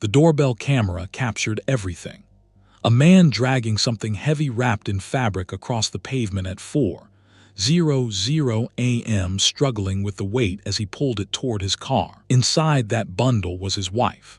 The doorbell camera captured everything. A man dragging something heavy wrapped in fabric across the pavement at 4:00 a.m., struggling with the weight as he pulled it toward his car. Inside that bundle was his wife.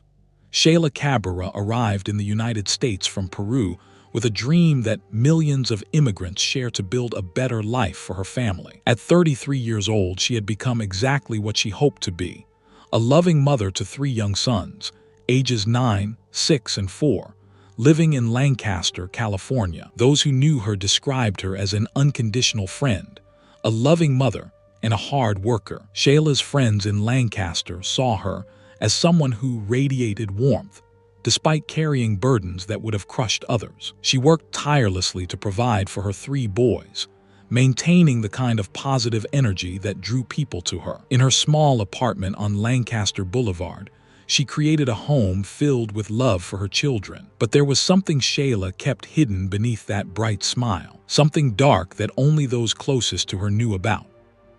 Sheylla Cabrera arrived in the United States from Peru with a dream that millions of immigrants share to build a better life for her family. At 33 years old, she had become exactly what she hoped to be: a loving mother to 3 young sons, ages 9, 6, and 4, living in Lancaster, California. Those who knew her described her as an unconditional friend, a loving mother, and a hard worker. Sheylla's friends in Lancaster saw her as someone who radiated warmth, despite carrying burdens that would have crushed others. She worked tirelessly to provide for her 3 boys, maintaining the kind of positive energy that drew people to her. In her small apartment on Lancaster Boulevard, she created a home filled with love for her children. But there was something Sheylla kept hidden beneath that bright smile, something dark that only those closest to her knew about.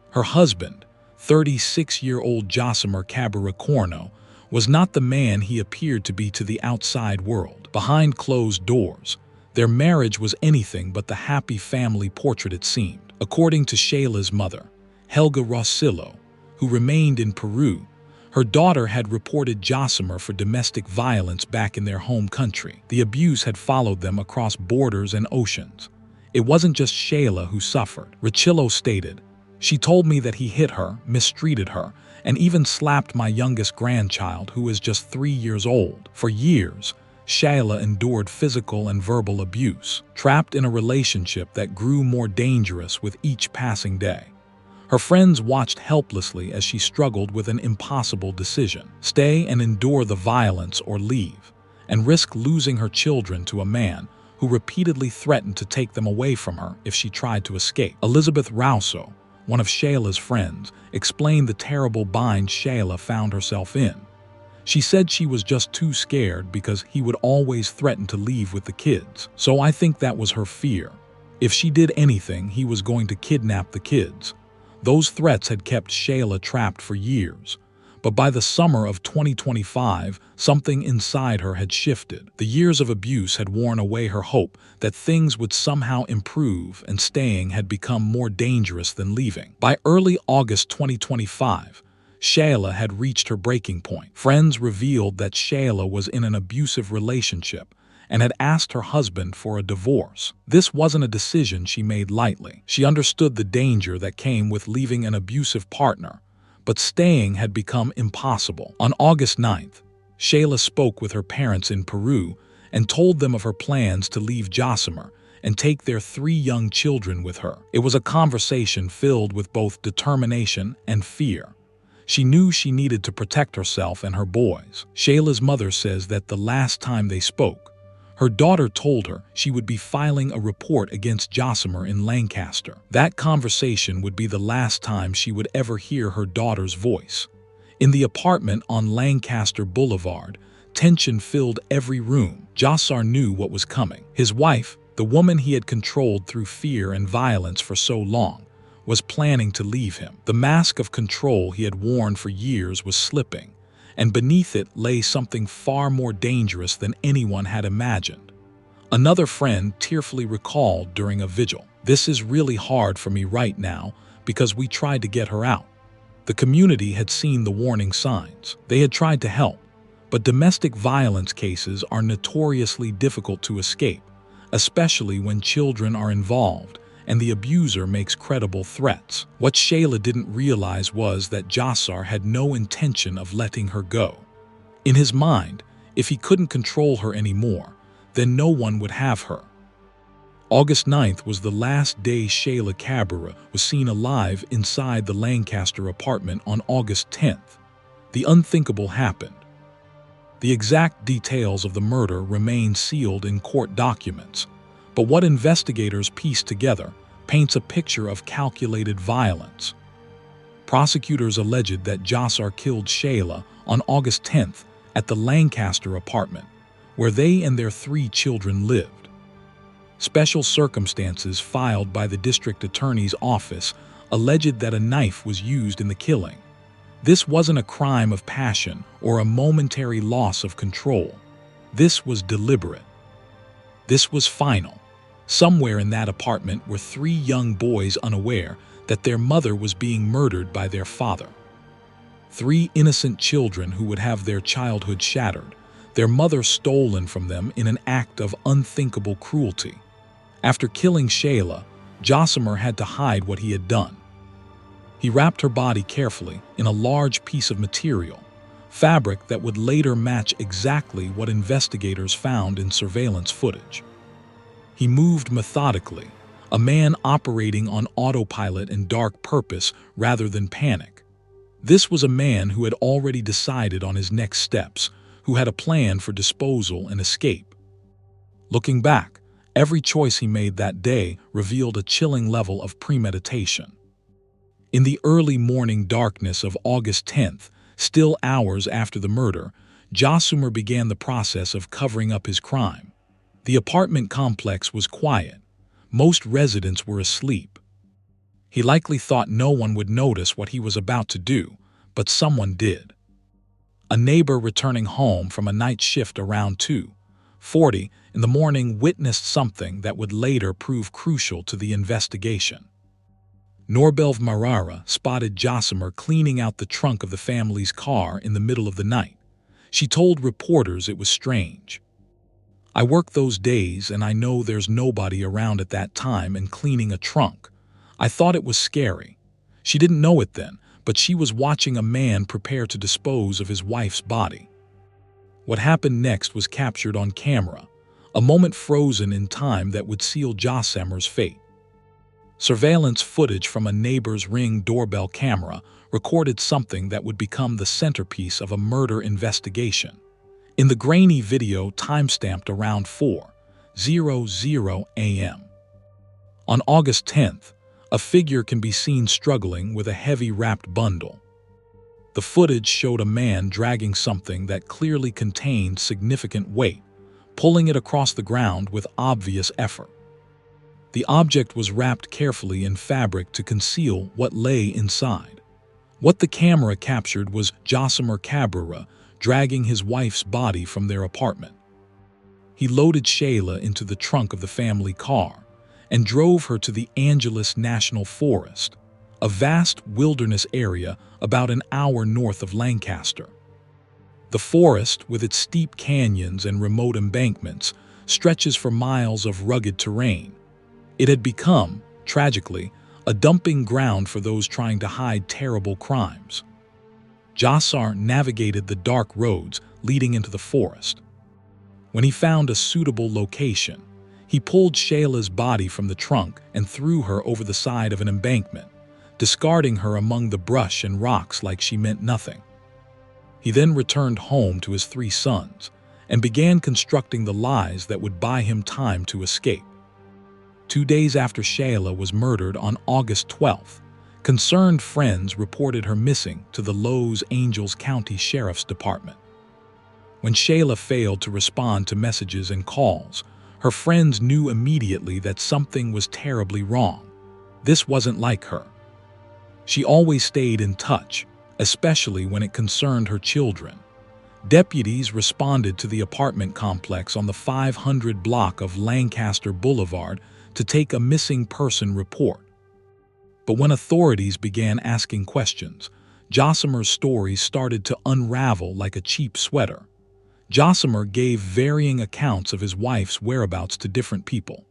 Her husband, 36-year-old Sheylla Cabrera, was not the man he appeared to be to the outside world. Behind closed doors, their marriage was anything but the happy family portrait it seemed. According to Sheylla's mother, Helga Rosillo, who remained in Peru, her daughter had reported Sheylla for domestic violence back in their home country. The abuse had followed them across borders and oceans. It wasn't just Sheylla who suffered. Rosillo stated, "She told me that he hit her, mistreated her, and even slapped my youngest grandchild, who is just 3 years old." For years, Sheylla endured physical and verbal abuse, trapped in a relationship that grew more dangerous with each passing day. Her friends watched helplessly as she struggled with an impossible decision: stay and endure the violence or leave, and risk losing her children to a man who repeatedly threatened to take them away from her if she tried to escape. Elizabeth Rousseau, one of Sheylla's friends, explained the terrible bind Sheylla found herself in. She said she was just too scared because he would always threaten to leave with the kids. "So I think that was her fear. If she did anything, he was going to kidnap the kids." Those threats had kept Sheylla trapped for years, but by the summer of 2025, something inside her had shifted. The years of abuse had worn away her hope that things would somehow improve, and staying had become more dangerous than leaving. By early August 2025, Sheylla had reached her breaking point. Friends revealed that Sheylla was in an abusive relationship and had asked her husband for a divorce. This wasn't a decision she made lightly. She understood the danger that came with leaving an abusive partner, but staying had become impossible. On August 9th, Sheylla spoke with her parents in Peru and told them of her plans to leave Sheylla and take their 3 young children with her. It was a conversation filled with both determination and fear. She knew she needed to protect herself and her boys. Sheylla's mother says that the last time they spoke, her daughter told her she would be filing a report against Sheylla in Lancaster. That conversation would be the last time she would ever hear her daughter's voice. In the apartment on Lancaster Boulevard, tension filled every room. Sheylla knew what was coming. His wife, the woman he had controlled through fear and violence for so long, was planning to leave him. The mask of control he had worn for years was slipping, and beneath it lay something far more dangerous than anyone had imagined. Another friend tearfully recalled during a vigil, "This is really hard for me right now because we tried to get her out." The community had seen the warning signs. They had tried to help, but domestic violence cases are notoriously difficult to escape, especially when children are involved and the abuser makes credible threats. What Sheylla didn't realize was that Sheylla had no intention of letting her go. In his mind, if he couldn't control her anymore, then no one would have her. August 9th was the last day Sheylla Cabrera was seen alive inside the Lancaster apartment. On August 10th, the unthinkable happened. The exact details of the murder remain sealed in court documents, but what investigators pieced together paints a picture of calculated violence. Prosecutors alleged that Sheylla killed Sheylla on August 10th at the Lancaster apartment, where they and their 3 children lived. Special circumstances filed by the district attorney's office alleged that a knife was used in the killing, This wasn't a crime of passion or a momentary loss of control. This was deliberate. This was final. Somewhere in that apartment were three young boys unaware that their mother was being murdered by their father. Three innocent children who would have their childhood shattered, their mother stolen from them in an act of unthinkable cruelty. After killing Sheylla, Josimer had to hide what he had done. He wrapped her body carefully in a large piece of material, fabric that would later match exactly what investigators found in surveillance footage. He moved methodically, a man operating on autopilot and dark purpose rather than panic. This was a man who had already decided on his next steps, who had a plan for disposal and escape. Looking back, every choice he made that day revealed a chilling level of premeditation. In the early morning darkness of August 10th, still hours after the murder, Josimer began the process of covering up his crime. The apartment complex was quiet. Most residents were asleep. He likely thought no one would notice what he was about to do, but someone did. A neighbor returning home from a night shift around 2:40 in the morning witnessed something that would later prove crucial to the investigation. Doorbell Marara spotted Josimer cleaning out the trunk of the family's car in the middle of the night. She told reporters it was strange. "I work those days and I know there's nobody around at that time and cleaning a trunk. I thought it was scary." She didn't know it then, but she was watching a man prepare to dispose of his wife's body. What happened next was captured on camera, a moment frozen in time that would seal Josimer's fate. Surveillance footage from a neighbor's Ring doorbell camera recorded something that would become the centerpiece of a murder investigation. In the grainy video timestamped around 4:00 a.m. On August 10th, a figure can be seen struggling with a heavy wrapped bundle. The footage showed a man dragging something that clearly contained significant weight, pulling it across the ground with obvious effort. The object was wrapped carefully in fabric to conceal what lay inside. What the camera captured was Sheylla Cabrera dragging his wife's body from their apartment. He loaded Sheylla into the trunk of the family car and drove her to the Angeles National Forest, a vast wilderness area about an hour north of Lancaster. The forest, with its steep canyons and remote embankments, stretches for miles of rugged terrain. It had become, tragically, a dumping ground for those trying to hide terrible crimes. Josimer navigated the dark roads leading into the forest. When he found a suitable location, he pulled Sheylla's body from the trunk and threw her over the side of an embankment, discarding her among the brush and rocks like she meant nothing. He then returned home to his three sons and began constructing the lies that would buy him time to escape. 2 days after Sheylla was murdered on August 12th, concerned friends reported her missing to the Los Angeles County Sheriff's Department. When Sheylla failed to respond to messages and calls, her friends knew immediately that something was terribly wrong. This wasn't like her. She always stayed in touch, especially when it concerned her children. Deputies responded to the apartment complex on the 500 block of Lancaster Boulevard to take a missing person report. But when authorities began asking questions, Josimer's story started to unravel like a cheap sweater. Josimer gave varying accounts of his wife's whereabouts to different people.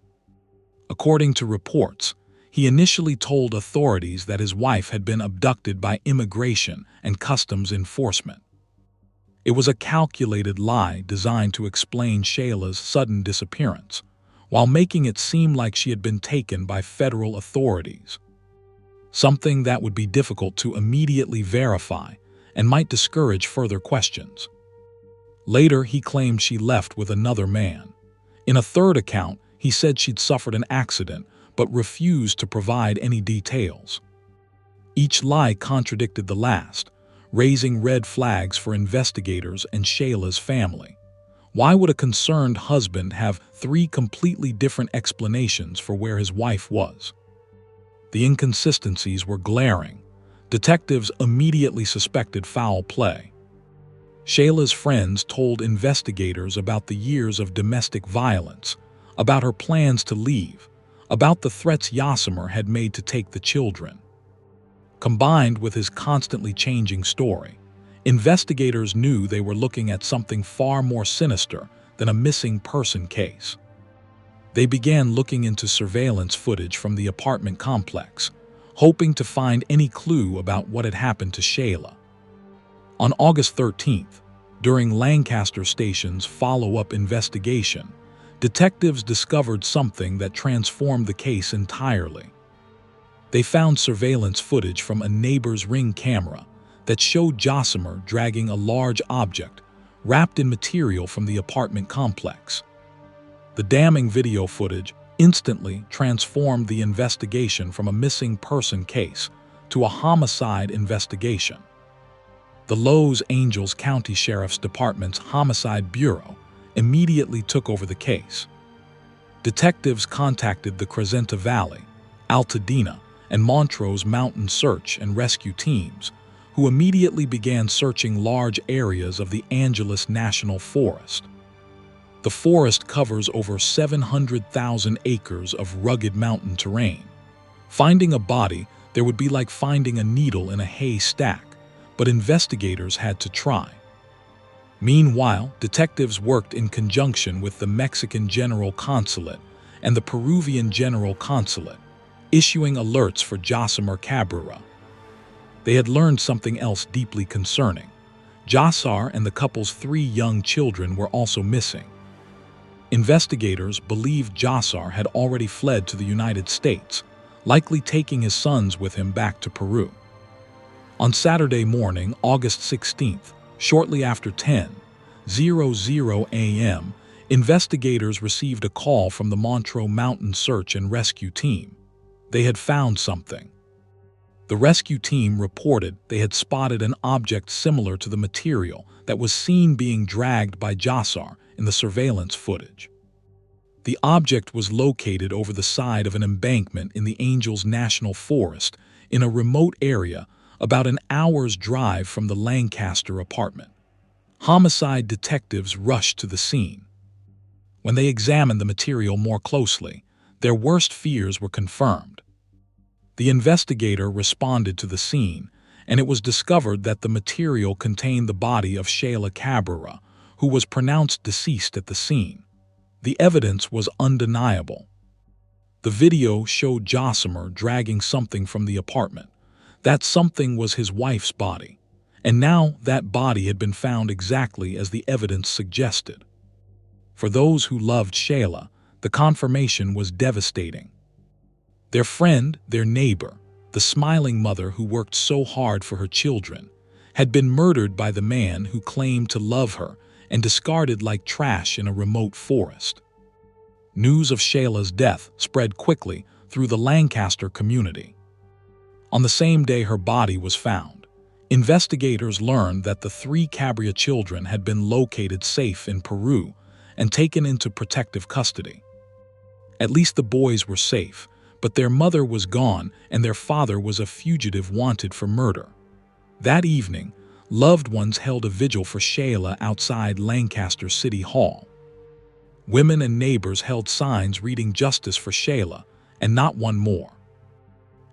According to reports, he initially told authorities that his wife had been abducted by immigration and customs enforcement. It was a calculated lie designed to explain Sheyella's sudden disappearance, while making it seem like she had been taken by federal authorities. Something that would be difficult to immediately verify and might discourage further questions. Later, he claimed she left with another man. In a third account, he said she'd suffered an accident but refused to provide any details. Each lie contradicted the last, raising red flags for investigators and Sheyella's family. Why would a concerned husband have 3 completely different explanations for where his wife was? The inconsistencies were glaring. Detectives immediately suspected foul play. Sheylla's friends told investigators about the years of domestic violence, about her plans to leave, about the threats Yasimer had made to take the children. Combined with his constantly changing story, investigators knew they were looking at something far more sinister than a missing person case. They began looking into surveillance footage from the apartment complex, hoping to find any clue about what had happened to Sheylla. On August 13th, during Lancaster Station's follow-up investigation, detectives discovered something that transformed the case entirely. They found surveillance footage from a neighbor's Ring camera that showed Yasimer dragging a large object wrapped in material from the apartment complex. The damning video footage instantly transformed the investigation from a missing person case to a homicide investigation. The Los Angeles County Sheriff's Department's Homicide Bureau immediately took over the case. Detectives contacted the Crescenta Valley, Altadena, and Montrose Mountain search and rescue teams, who immediately began searching large areas of the Angeles National Forest. The forest covers over 700,000 acres of rugged mountain terrain. Finding a body there would be like finding a needle in a haystack, but investigators had to try. Meanwhile, detectives worked in conjunction with the Mexican General Consulate and the Peruvian General Consulate, issuing alerts for Sheylla Cabrera. They had learned something else deeply concerning. Yasser and the couple's 3 young children were also missing. Investigators believed Yasser had already fled to the United States, likely taking his sons with him back to Peru. On Saturday morning, August 16th, shortly after 10:00 a.m., investigators received a call from the Montrose Mountain search and rescue team. They had found something. The rescue team reported they had spotted an object similar to the material that was seen being dragged by Yasser in the surveillance footage. The object was located over the side of an embankment in the Angeles National Forest in a remote area about an hour's drive from the Lancaster apartment. Homicide detectives rushed to the scene. When they examined the material more closely, their worst fears were confirmed. The investigator responded to the scene, and it was discovered that the material contained the body of Sheylla Cabrera, who was pronounced deceased at the scene. The evidence was undeniable. The video showed Yasimer dragging something from the apartment. That something was his wife's body, and now that body had been found exactly as the evidence suggested. For those who loved Sheylla, the confirmation was devastating. Their friend, their neighbor, the smiling mother who worked so hard for her children, had been murdered by the man who claimed to love her and discarded like trash in a remote forest. News of Sheylla's death spread quickly through the Lancaster community. On the same day her body was found, investigators learned that the 3 Cabrera children had been located safe in Peru and taken into protective custody. At least the boys were safe, but their mother was gone and their father was a fugitive wanted for murder. That evening, loved ones held a vigil for Sheylla outside Lancaster City Hall. Women and neighbors held signs reading "Justice for Sheylla" and not one more.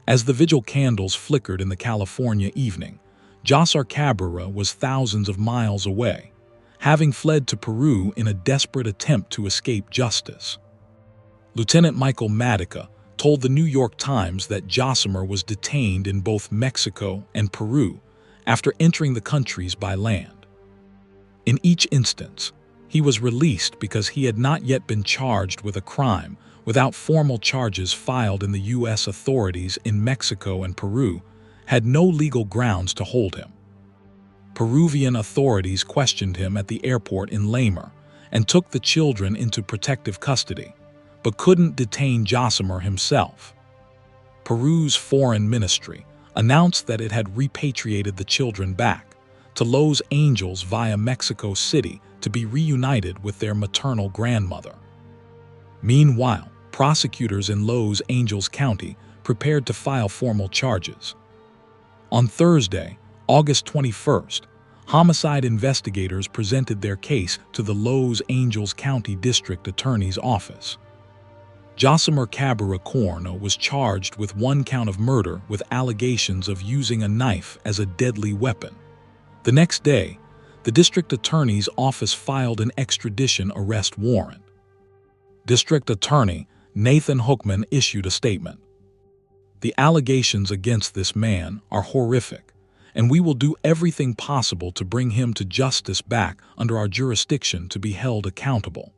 As the vigil candles flickered in the California evening, Sheylla Cabrera was thousands of miles away, having fled to Peru in a desperate attempt to escape justice. Lieutenant Michael Madica told the New York Times that Yasimer was detained in both Mexico and Peru after entering the countries by land. In each instance, he was released because he had not yet been charged with a crime without formal charges filed in the U.S. authorities in Mexico and Peru had no legal grounds to hold him. Peruvian authorities questioned him at the airport in Lima and took the children into protective custody, but couldn't detain Yasimer himself. Peru's foreign ministry announced that it had repatriated the children back to Los Angeles via Mexico City to be reunited with their maternal grandmother. Meanwhile, prosecutors in Los Angeles County prepared to file formal charges. On Thursday, August 21st, homicide investigators presented their case to the Los Angeles County District Attorney's Office. Sheylla Cabrera was charged with 1 count of murder with allegations of using a knife as a deadly weapon. The next day, the District Attorney's Office filed an extradition arrest warrant. District Attorney Nathan Hookman issued a statement. "The allegations against this man are horrific, and we will do everything possible to bring him to justice back under our jurisdiction to be held accountable."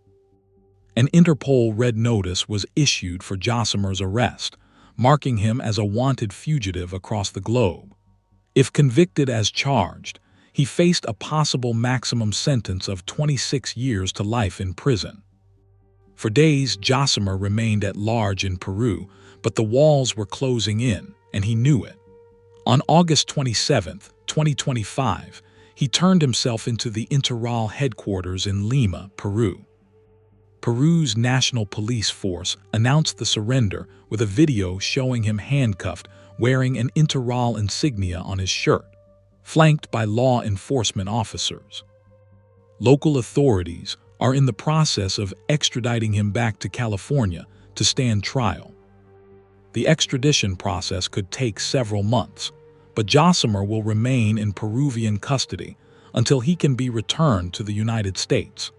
An Interpol red notice was issued for Sheylla's arrest, marking him as a wanted fugitive across the globe. If convicted as charged, he faced a possible maximum sentence of 26 years to life in prison. For days, Sheylla remained at large in Peru, but the walls were closing in, and he knew it. On August 27, 2025, he turned himself into the Interpol headquarters in Lima, Peru. Peru's National Police Force announced the surrender with a video showing him handcuffed, wearing an Interpol insignia on his shirt, flanked by law enforcement officers. Local authorities are in the process of extraditing him back to California to stand trial. The extradition process could take several months, but Sheylla will remain in Peruvian custody until he can be returned to the United States.